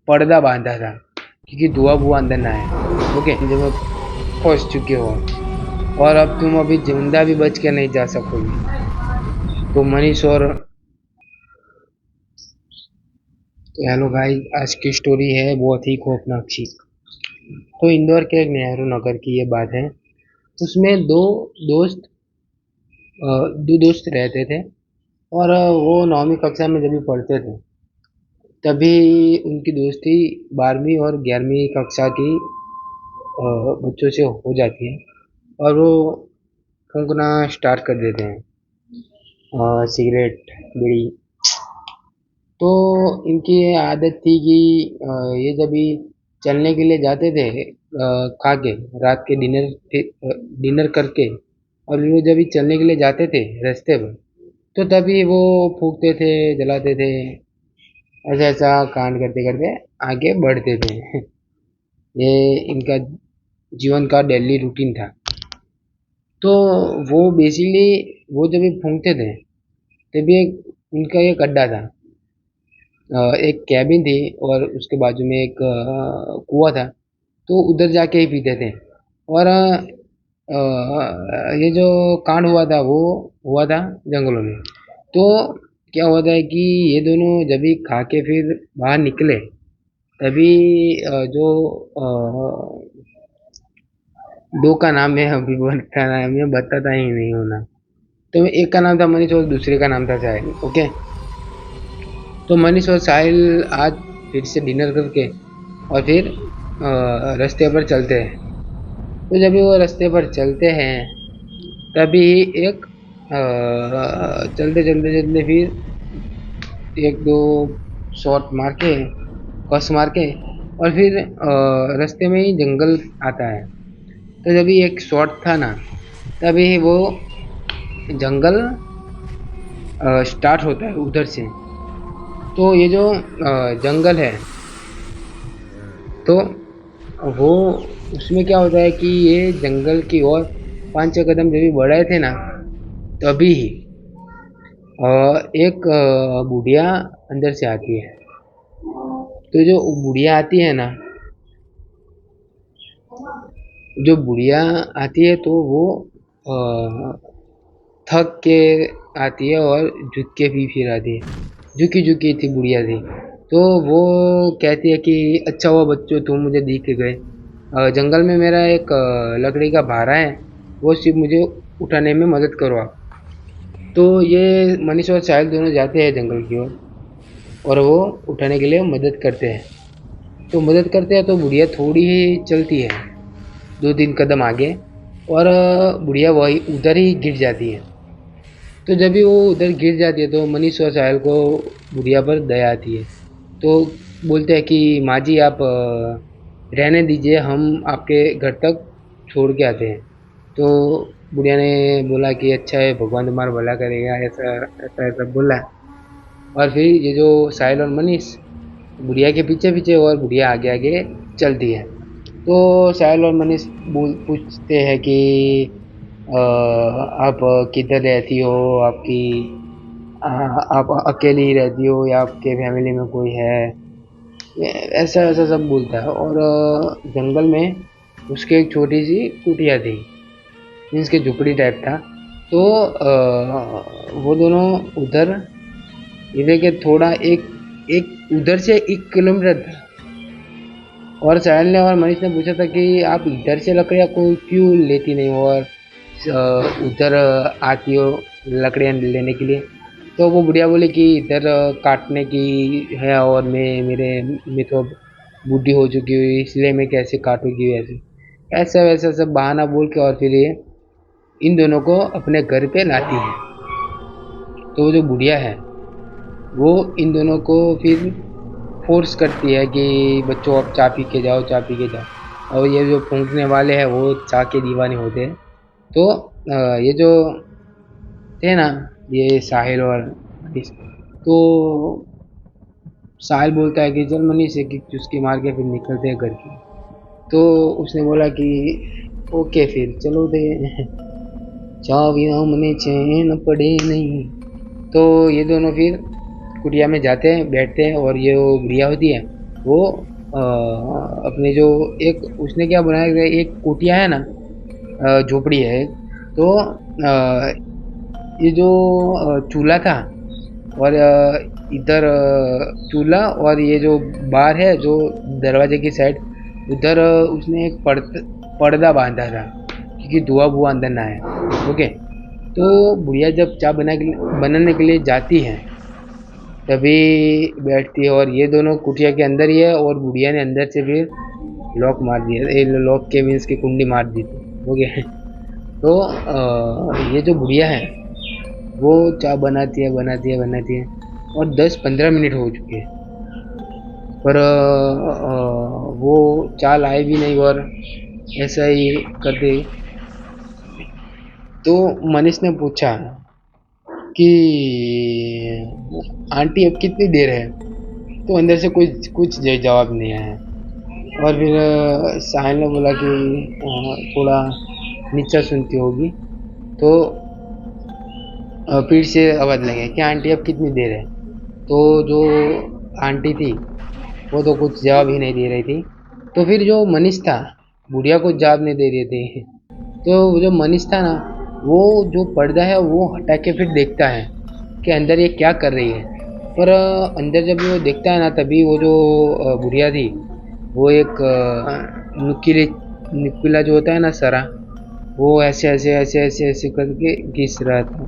पर्दा बांधा था क्योंकि धुआं बुआ अंदर ना आए। ओके, जब फंस चुके हो और अब तुम अभी जिंदा भी बच के नहीं जा सकोगे। तो मनीष और तो हेलो गाइस, आज की स्टोरी है बहुत ही खौफनाक सी। तो इंदौर के एक नेहरू नगर की ये बात है। उसमें दोस्त दो दोस्त रहते थे और वो 9वीं कक्षा में जब भी पढ़ते थे तभी उनकी दोस्ती 12वीं और 11वीं कक्षा की बच्चों से हो जाती है और वो फूंकना स्टार्ट कर देते हैं, सिगरेट, बीड़ी। तो इनकी ये आदत थी कि ये जब भी चलने के लिए जाते थे, खा के रात के डिनर करके, और वो जब भी चलने के लिए जाते थे रास्ते पर, तो तभी वो फूकते थे, जलाते थे, ऐसा ऐसा कांड करते करते आगे बढ़ते थे। ये इनका जीवन का डेली रूटीन था। तो वो बेसिकली वो जब भी फूकते थे तभी एक उनका एक अड्डा था, एक कैबिन थी और उसके बाजू में एक कुआं था। तो उधर जाके ही पीते थे। और ये जो कांड हुआ था वो हुआ था जंगलों में। तो क्या हुआ था कि ये दोनों जब भी खा के फिर बाहर निकले तभी जो दो का नाम है, अभी बताना है, मैं बताता ही नहीं हूँ ना। तो एक का नाम था मनीष और दूसरे का नाम था साहिल। ओके, तो मनीष और साहिल आज फिर से डिनर करके और फिर रास्ते पर चलते हैं। तो जब भी वो रास्ते पर चलते हैं तभी एक चलते चलते चलते फिर एक दो शॉट मार के, कस मार के, और फिर रास्ते में ही जंगल आता है। तो जब भी एक शॉट था ना तभी वो जंगल स्टार्ट होता है उधर से। तो ये जो जंगल है, तो वो उसमें क्या होता है कि ये जंगल की ओर 5-6 कदम जब भी बढ़ाए थे ना तभी एक बुढ़िया अंदर से आती है। तो जो बुढ़िया आती है ना, जो बुढ़िया आती है तो वो थक के आती है और झुक के भी फिर आती है। झुकी झुकी थी बुढ़िया थी। तो वो कहती है कि अच्छा हुआ बच्चों तुम मुझे दिख गए। जंगल में मेरा एक लकड़ी का भारा है, वो सिर्फ मुझे उठाने में मदद करो आप। तो ये मनीष और साहिल दोनों जाते हैं जंगल की ओर और वो उठाने के लिए मदद करते हैं। तो मदद करते हैं तो बुढ़िया थोड़ी ही चलती है, 2-3 कदम आगे, और बुढ़िया वही उधर ही गिर जाती है। तो जब भी वो उधर गिर जाती है तो मनीष और साहिल को बुढ़िया पर दया आती है। तो बोलते हैं कि माँ जी आप रहने दीजिए, हम आपके घर तक छोड़ के आते हैं। तो बुढ़िया ने बोला कि अच्छा है, भगवान तुम्हारा भला करेगा, ऐसा ऐसा ऐसा बोला। और फिर ये जो साहिल और मनीष बुढ़िया के पीछे पीछे और बुढ़िया आगे आगे चलती है। तो साहिल और मनीष पूछते हैं कि आप किधर रहती हो, आपकी आप अकेली ही रहती हो या आपके फैमिली में कोई है, ऐसा ऐसा सब बोलता है। और जंगल में उसके एक छोटी सी कुटिया थी, मीन्स के झुपड़ी टाइप था। तो वो दोनों उधर, इधर के थोड़ा एक एक उधर से 1 किलोमीटर था। और साहिल ने और मनीष ने पूछा था कि आप इधर से लकड़ियाँ कोई क्यों लेती नहीं हो और उधर आती हो लकड़ियाँ लेने के लिए। तो वो बुढ़िया बोली कि इधर काटने की है और मैं तो बूढ़ी हो चुकी हूँ, इसलिए मैं कैसे काटूंगी, वैसे ऐसा वैसा सब बहाना बोल के और फिर ये इन दोनों को अपने घर पे लाती है। तो वो जो बुढ़िया है वो इन दोनों को फिर फोर्स करती है कि बच्चों अब चाय पी के जाओ, चाय पी के जाओ। और ये जो फूंकने वाले हैं वो चाय के दीवाने होते हैं। तो ये जो थे ना, ये साहिल और मनीष, तो साहिल बोलता है कि चल मनीष एक चुस्की मार के फिर निकलते हैं घर की। तो उसने बोला कि ओके फिर चलो दे, चाबियां मने चैन पड़े नहीं। तो ये दोनों फिर कुटिया में जाते हैं, बैठते हैं, और ये वो बुढ़िया होती है वो अपने जो एक उसने क्या बनाया कि एक कुटिया है ना, झोपड़ी है एक, तो ये जो चूल्हा था, और इधर चूल्हा, और ये जो बार है जो दरवाजे की साइड, उधर उसने एक पर्दा बांधा था क्योंकि धुआं बुआ अंदर ना आए। ओके। तो बुढ़िया जब चाय बनाने के लिए जाती है, तभी बैठती है, और ये दोनों कुटिया के अंदर ही है, और बुढ़िया ने अंदर से फिर लॉक मार दिया, ये लॉक के मीन्स की कुंडी मार दी थी। ओके। तो ये जो बुढ़िया है वो चाय बनाती है, और 10-15 मिनट हो चुके हैं, पर वो चाय लाए भी नहीं, और ऐसा ही करते। तो मनीष ने पूछा कि आंटी अब कितनी देर है, तो अंदर से कुछ कुछ जवाब नहीं आया। और फिर साहिल ने बोला कि थोड़ा नीचा सुनती होगी, तो फिर से आवाज़ लगे कि आंटी अब कितनी देर है। तो जो आंटी थी वो तो कुछ जवाब ही नहीं दे रही थी। तो फिर जो मनीष था, बुढ़िया को जवाब नहीं दे रहे थे, तो वो जो मनीष था ना, वो जो पर्दा है वो हटा के फिर देखता है कि अंदर ये क्या कर रही है। पर अंदर जब वो देखता है ना, तभी वो जो बुढ़िया थी वो एक नुकीले नुकीला जो होता है ना सरा, वो ऐसे ऐसे ऐसे ऐसे ऐसे करके घिस रहा था।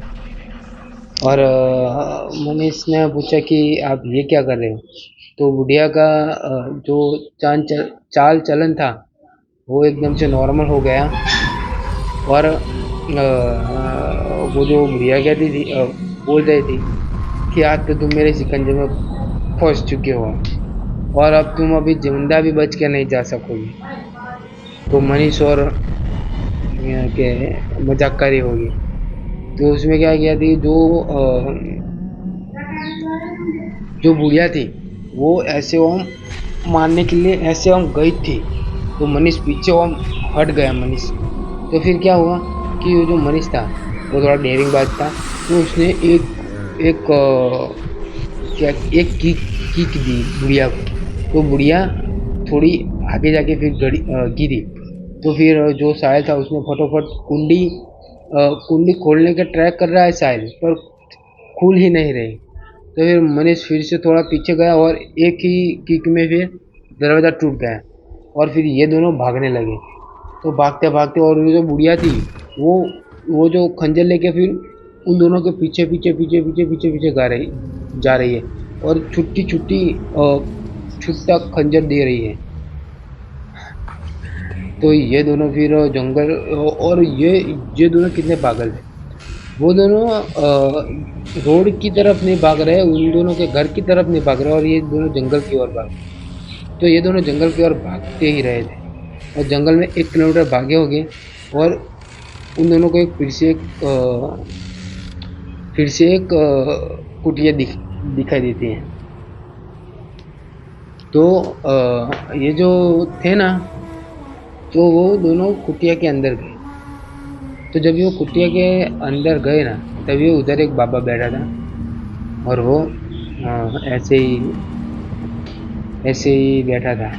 और मनीष ने पूछा कि आप ये क्या कर रहे हो। तो बुढ़िया का जो चाल चलन था वो एकदम से नॉर्मल हो गया, और वो जो बुढ़िया कहती थी, बोल रही थी कि आज तो तुम मेरे शिकंजे में फंस चुके हो, और अब तुम अभी जिंदा भी बच के नहीं जा सकोगे। तो मनीष और के मजाक करी होगी। तो उसमें क्या किया थी, जो बुढ़िया थी वो ऐसे वो मारने के लिए ऐसे हम गई थी, तो मनीष पीछे वो हट गया मनीष। तो फिर क्या हुआ कि वो जो मनीष था वो थोड़ा डेयरिंग बाज था, तो उसने एक एक क्या एक किक दी बुढ़िया को। तो बुढ़िया थोड़ी आगे जाके फिर गिरी। तो फिर जो साहिल था उसने फटाफट कुंडी खोलने का ट्राई कर रहा है साहिल, पर खुल ही नहीं रही। तो फिर मनीष फिर से थोड़ा पीछे गया, और एक ही किक में फिर दरवाज़ा टूट गया, और फिर ये दोनों भागने लगे। तो भागते भागते, और वो जो बुढ़िया थी वो वो जो खंजर लेके फिर उन दोनों के पीछे पीछे पीछे पीछे पीछे पीछे जा रही है, और छुट्टी छुट्टी छुट्टा खंजर दे रही है। तो ये दोनों फिर जंगल, और ये दोनों कितने पागल थे। वो दोनों रोड की तरफ नहीं भाग रहे, उन दोनों के घर की तरफ नहीं भाग रहे, और ये दोनों जंगल की ओर भाग रहे। तो ये दोनों जंगल की ओर भागते ही रहे थे, और जंगल में 1 किलोमीटर भागे होंगे, और उन दोनों को फिर से एक कुटिया दिखाई देती है। तो ये जो थे ना, तो वो दोनों कुटिया के अंदर गए। तो जब वो कुटिया के अंदर गए ना, तभी उधर एक बाबा बैठा था, और वो ऐसे ही बैठा था,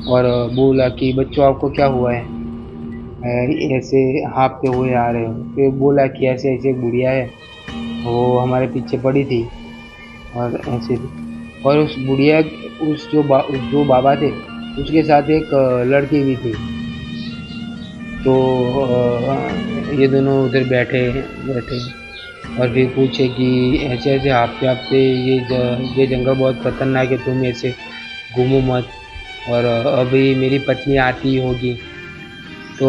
और बोला कि बच्चों आपको क्या हुआ है, ऐसे हाँफते हुए आ रहे हो। फिर बोला कि ऐसे ऐसे एक बुढ़िया है, वो हमारे पीछे पड़ी थी, और ऐसे थी, और उस बुढ़िया उस जो बाबा थे उसके साथ एक लड़की भी थी। तो ये दोनों उधर बैठे बैठे और फिर पूछे कि ऐसे ऐसे हाँफते हाँफते ये जंगल बहुत खतरनाक है, तुम ऐसे घूमो मत, और अभी मेरी पत्नी आती होगी। तो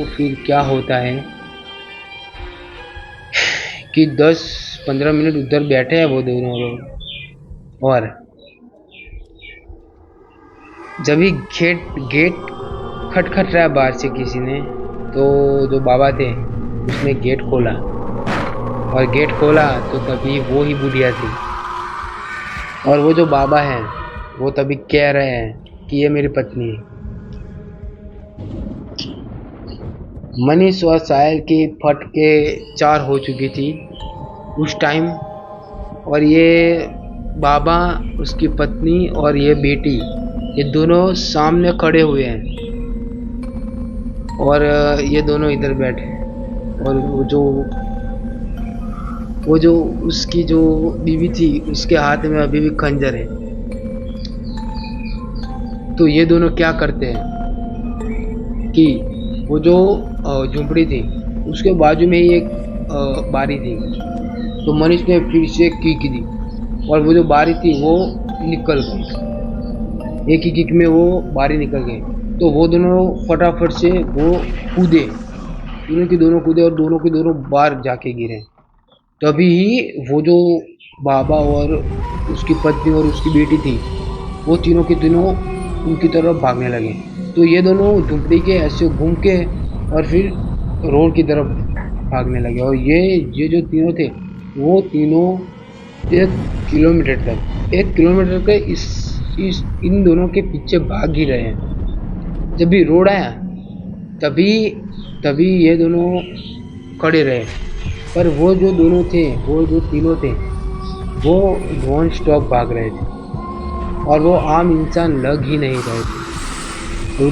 फिर क्या होता है कि 10-15 मिनट उधर बैठे हैं वो दोनों लोग, और जब ही गेट खटखट रहा है बाहर से किसी ने, तो जो बाबा थे उसने गेट खोला, और गेट खोला तो तभी वो ही बुढ़िया थी, और वो जो बाबा हैं वो तभी कह रहे हैं कि ये मेरी पत्नी है। मनीष और साहिल की फट के 4 हो चुकी थी उस टाइम, और ये बाबा, उसकी पत्नी और ये बेटी, ये दोनों सामने खड़े हुए हैं और ये दोनों इधर बैठे हैं। और वो जो उसकी जो बीवी थी, उसके हाथ में अभी भी खंजर है। तो ये दोनों क्या करते हैं कि वो जो झोंपड़ी थी, उसके बाजू में ही एक बारी थी। तो मनीष ने फिर से किक दी और वो जो बारी थी वो निकल गई। एक ही किक में वो बारी निकल गई। तो वो दोनों फटाफट से वो कूदे, दोनों की दोनों कूदे और दोनों की दोनों बाहर जाके गिरे। तभी वो जो बाबा और उसकी पत्नी और उसकी बेटी थी, वो तीनों के तीनों उनकी तरफ भागने लगे। तो ये दोनों झुंपड़ी के ऐसे घूम के और फिर रोड की तरफ भागने लगे। और ये जो तीनों थे, वो तीनों 1 किलोमीटर के इस इन दोनों के पीछे भाग ही रहे हैं। जब भी रोड आया, तभी तभी ये दोनों खड़े रहे। पर वो जो दोनों थे, वो जो तीनों थे, वो नॉन स्टॉप भाग रहे थे और वो आम इंसान लग ही नहीं रहे थे। वो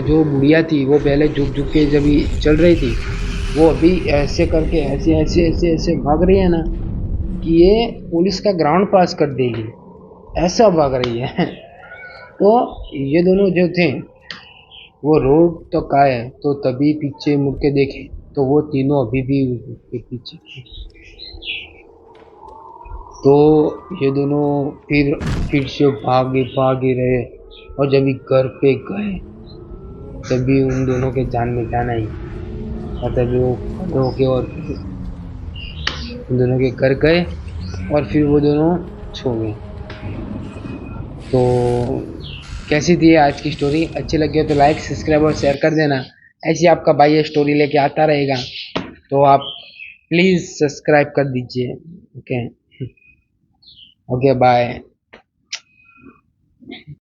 जो बुढ़िया थी, वो पहले झुक झुक के जब चल रही थी, वो अभी ऐसे करके ऐसे ऐसे ऐसे ऐसे भाग रही है ना कि ये पुलिस का ग्राउंड पास कर देगी, ऐसा भाग रही है। तो ये दोनों जो थे, वो रोड तक आए तो तभी पीछे मुड़ के देखे तो वो तीनों अभी भी उसके पीछे थे। तो ये दोनों फिर से भागे रहे और जब घर पे गए, तभी उन दोनों के जान में जान आई। और तभी वो खड़े होके और उन दोनों के घर गए और फिर वो दोनों सो गए। तो कैसी थी आज की स्टोरी? अच्छी लगी हो तो लाइक, सब्सक्राइब और शेयर कर देना। ऐसी आपका भाई ये स्टोरी लेके आता रहेगा, तो आप प्लीज़ सब्सक्राइब कर दीजिए। Okay, okay, bye.